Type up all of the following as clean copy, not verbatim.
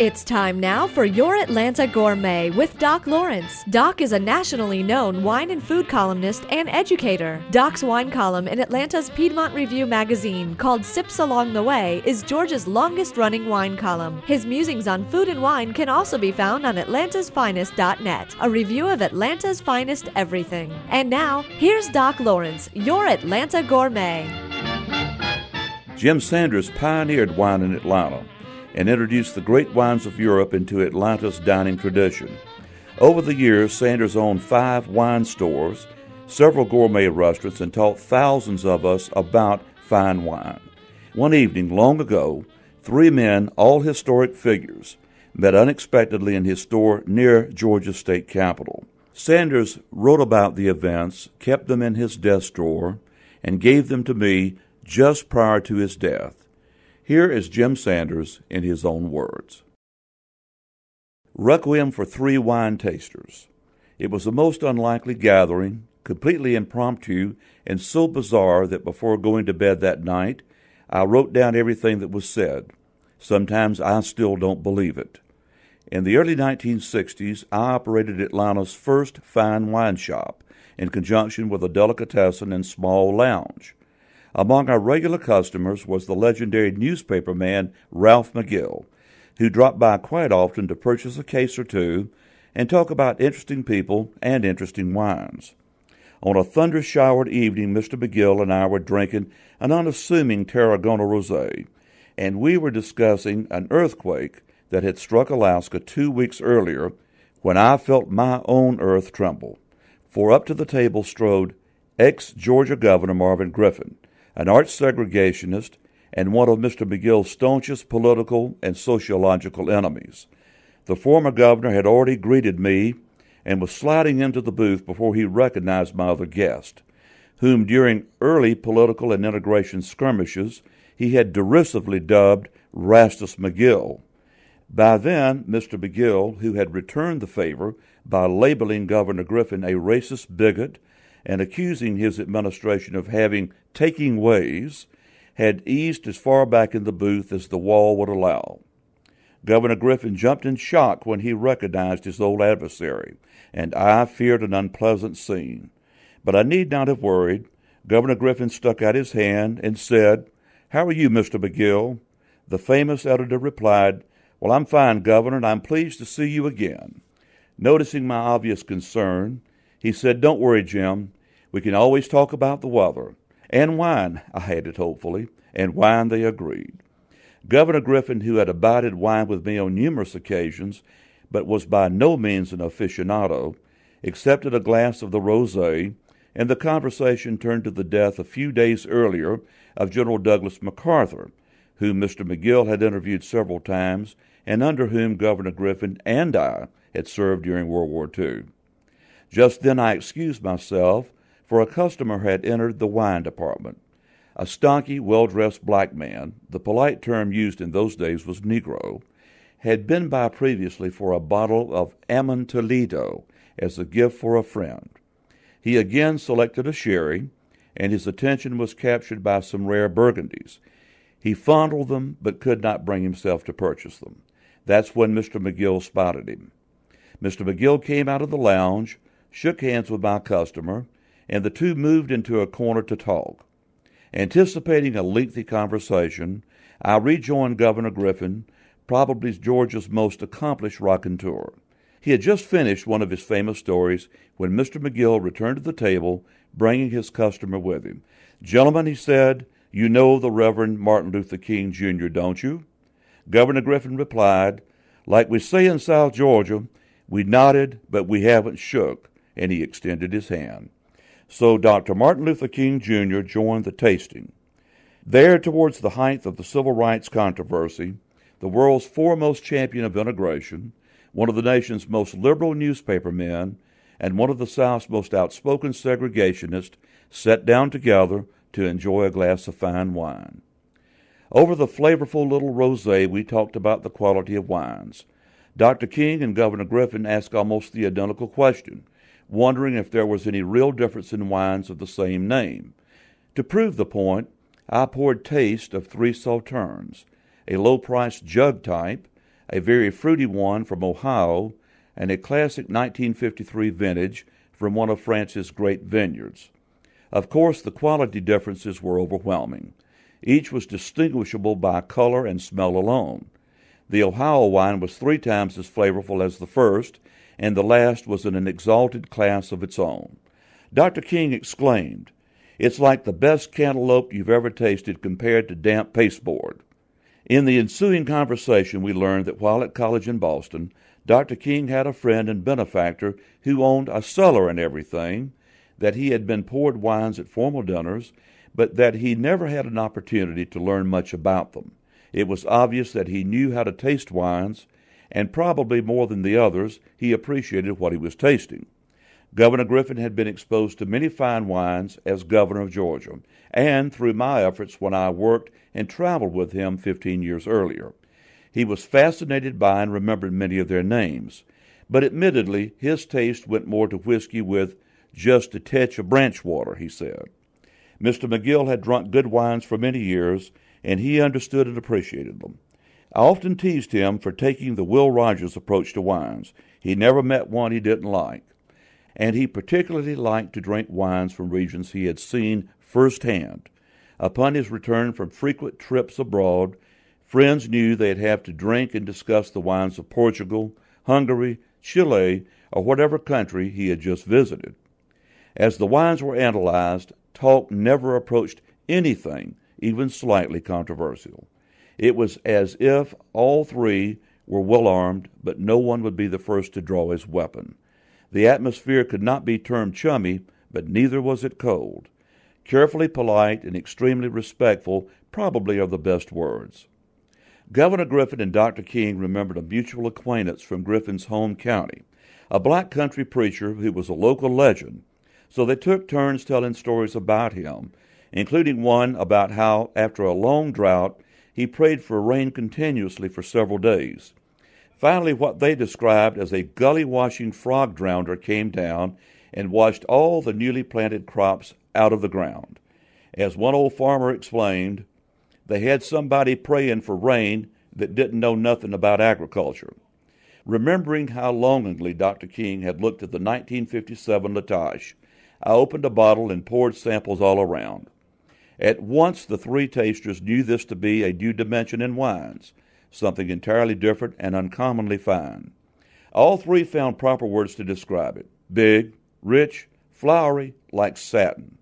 It's time now for Your Atlanta Gourmet with Doc Lawrence. Doc is a nationally known wine and food columnist and educator. Doc's wine column in Atlanta's Piedmont Review magazine, called Sips Along the Way, is Georgia's longest-running wine column. His musings on food and wine can also be found on atlantasfinest.net, a review of Atlanta's finest everything. And now, here's Doc Lawrence, Your Atlanta Gourmet. Jim Sanders pioneered wine in Atlanta and introduced the great wines of Europe into Atlanta's dining tradition. Over the years, Sanders owned 5 wine stores, several gourmet restaurants, and taught thousands of us about fine wine. One evening, long ago, 3 men, all historic figures, met unexpectedly in his store near Georgia's state capitol. Sanders wrote about the events, kept them in his desk drawer, and gave them to me just prior to his death. Here is Jim Sanders in his own words. Requiem for 3 wine tasters. It was a most unlikely gathering, completely impromptu, and so bizarre that before going to bed that night, I wrote down everything that was said. Sometimes I still don't believe it. In the early 1960s, I operated Atlanta's first fine wine shop in conjunction with a delicatessen and small lounge. Among our regular customers was the legendary newspaper man Ralph McGill, who dropped by quite often to purchase a case or two and talk about interesting people and interesting wines. On a thunder-showered evening, Mr. McGill and I were drinking an unassuming Tarragona rosé, and we were discussing an earthquake that had struck Alaska 2 weeks earlier when I felt my own earth tremble. For up to the table strode ex-Georgia Governor Marvin Griffin, an arch segregationist and one of Mr. McGill's staunchest political and sociological enemies. The former governor had already greeted me and was sliding into the booth before he recognized my other guest, whom during early political and integration skirmishes he had derisively dubbed Rastus McGill. By then, Mr. McGill, who had returned the favor by labeling Governor Griffin a racist bigot and accusing his administration of having taking ways, had eased as far back in the booth as the wall would allow. Governor Griffin jumped in shock when he recognized his old adversary, and I feared an unpleasant scene. But I need not have worried. Governor Griffin stuck out his hand and said, "How are you, Mr. McGill?" The famous editor replied, "Well, I'm fine, Governor, and I'm pleased to see you again." Noticing my obvious concern, he said, "Don't worry, Jim. We can always talk about the weather." "And wine," I added hopefully, and wine they agreed. Governor Griffin, who had abided wine with me on numerous occasions, but was by no means an aficionado, accepted a glass of the rosé, and the conversation turned to the death a few days earlier of General Douglas MacArthur, whom Mr. McGill had interviewed several times and under whom Governor Griffin and I had served during World War II. Just then I excused myself, for a customer had entered the wine department. A stocky, well-dressed black man, the polite term used in those days was Negro, had been by previously for a bottle of Amontillado as a gift for a friend. He again selected a sherry, and his attention was captured by some rare burgundies. He fondled them, but could not bring himself to purchase them. That's when Mr. McGill spotted him. Mr. McGill came out of the lounge, shook hands with my customer, and the two moved into a corner to talk. Anticipating a lengthy conversation, I rejoined Governor Griffin, probably Georgia's most accomplished raconteur. He had just finished one of his famous stories when Mr. McGill returned to the table, bringing his customer with him. "Gentlemen," he said, "you know the Reverend Martin Luther King, Jr., don't you?" Governor Griffin replied, "Like we say in South Georgia, we nodded, but we haven't shook," and he extended his hand. So Dr. Martin Luther King, Jr. joined the tasting. There, towards the height of the civil rights controversy, the world's foremost champion of integration, one of the nation's most liberal newspaper men, and one of the South's most outspoken segregationists sat down together to enjoy a glass of fine wine. Over the flavorful little rosé, we talked about the quality of wines. Dr. King and Governor Griffin asked almost the identical question, wondering if there was any real difference in wines of the same name. To prove the point, I poured taste of 3 sauternes, a low-priced jug type, a very fruity one from Ohio, and a classic 1953 vintage from one of France's great vineyards. Of course, the quality differences were overwhelming. Each was distinguishable by color and smell alone. The Ohio wine was 3 times as flavorful as the first, and the last was in an exalted class of its own. Dr. King exclaimed, "It's like the best cantaloupe you've ever tasted compared to damp pasteboard." In the ensuing conversation, we learned that while at college in Boston, Dr. King had a friend and benefactor who owned a cellar and everything, that he had been poured wines at formal dinners, but that he never had an opportunity to learn much about them. It was obvious that he knew how to taste wines, and probably more than the others, he appreciated what he was tasting. Governor Griffin had been exposed to many fine wines as governor of Georgia, and through my efforts when I worked and traveled with him 15 years earlier. He was fascinated by and remembered many of their names, but admittedly his taste went more to whiskey with just a touch of branch water, he said. Mr. McGill had drunk good wines for many years, and he understood and appreciated them. I often teased him for taking the Will Rogers approach to wines. He never met one he didn't like. And he particularly liked to drink wines from regions he had seen firsthand. Upon his return from frequent trips abroad, friends knew they'd have to drink and discuss the wines of Portugal, Hungary, Chile, or whatever country he had just visited. As the wines were analyzed, talk never approached anything even slightly controversial. It was as if all three were well armed, but no one would be the first to draw his weapon. The atmosphere could not be termed chummy, but neither was it cold. Carefully polite and extremely respectful probably are the best words. Governor Griffin and Dr. King remembered a mutual acquaintance from Griffin's home county, a black country preacher who was a local legend, so they took turns telling stories about him, including one about how, after a long drought, he prayed for rain continuously for several days. Finally, what they described as a gully-washing frog drowner came down and washed all the newly planted crops out of the ground. As one old farmer explained, they had somebody praying for rain that didn't know nothing about agriculture. Remembering how longingly Dr. King had looked at the 1957 Latache, I opened a bottle and poured samples all around. At once the three tasters knew this to be a new dimension in wines, something entirely different and uncommonly fine. All three found proper words to describe it: big, rich, flowery, like satin.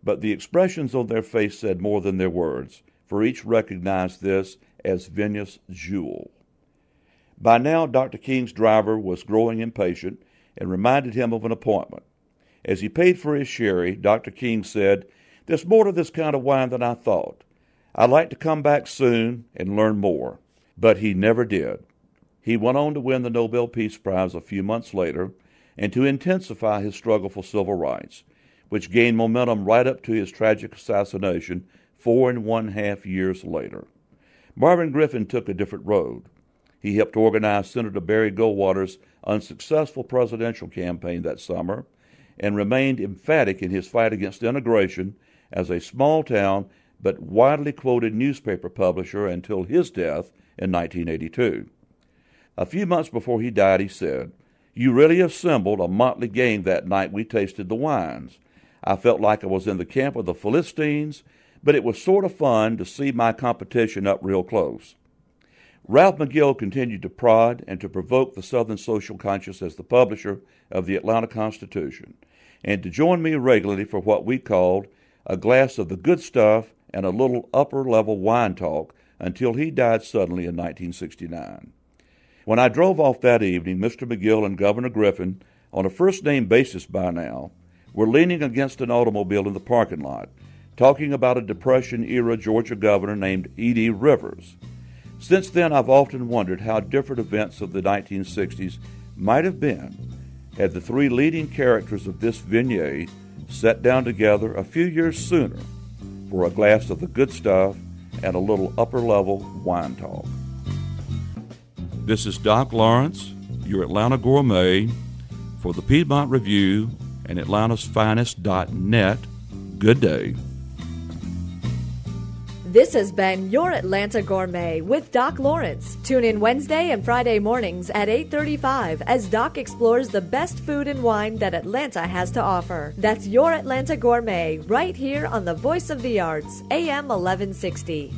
But the expressions on their face said more than their words, for each recognized this as Vinous jewel. By now, Dr. King's driver was growing impatient and reminded him of an appointment. As he paid for his sherry, Dr. King said, "There's more to this kind of wine than I thought. I'd like to come back soon and learn more." But he never did. He went on to win the Nobel Peace Prize a few months later and to intensify his struggle for civil rights, which gained momentum right up to his tragic assassination 4.5 years later. Marvin Griffin took a different road. He helped organize Senator Barry Goldwater's unsuccessful presidential campaign that summer and remained emphatic in his fight against integration as a small-town but widely quoted newspaper publisher until his death in 1982. A few months before he died, he said, "You really assembled a motley gang that night we tasted the wines. I felt like I was in the camp of the Philistines, but it was sort of fun to see my competition up real close." Ralph McGill continued to prod and to provoke the Southern social conscience as the publisher of the Atlanta Constitution, and to join me regularly for what we called a glass of the good stuff and a little upper-level wine talk until he died suddenly in 1969. When I drove off that evening, Mr. McGill and Governor Griffin, on a first-name basis by now, were leaning against an automobile in the parking lot, talking about a Depression-era Georgia governor named E.D. Rivers. Since then, I've often wondered how different events of the 1960s might have been had the three leading characters of this vignette sat down together a few years sooner for a glass of the good stuff and a little upper-level wine talk. This is Doc Lawrence, your Atlanta Gourmet, for the Piedmont Review and Atlanta'sFinest.net. Good day. This has been Your Atlanta Gourmet with Doc Lawrence. Tune in Wednesday and Friday mornings at 8:35 as Doc explores the best food and wine that Atlanta has to offer. That's Your Atlanta Gourmet right here on the Voice of the Arts, AM 1160.